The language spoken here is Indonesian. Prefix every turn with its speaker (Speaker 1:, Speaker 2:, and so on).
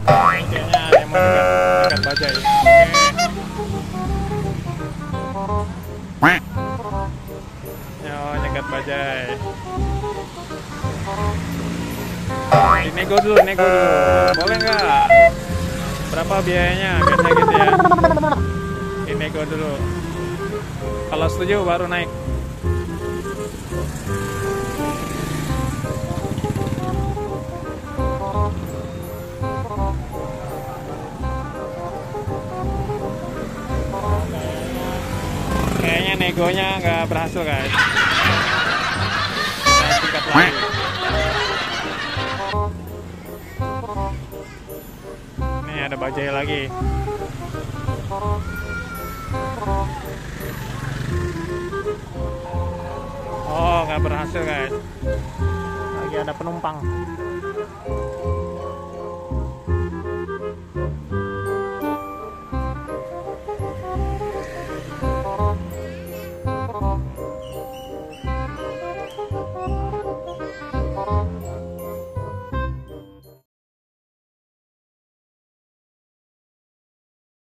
Speaker 1: Kayaknya ada yang mau dekat bajai. Oke. Yo, nyegat bajai. Nego dulu. Boleh nggak? Berapa biayanya? Biasanya gitu ya. Nego dulu. Kalau setuju baru naik. Kayaknya negonya nggak berhasil guys. Saya singkat lagi. Nih ada bajai lagi. Oh nggak berhasil guys. Lagi ada penumpang.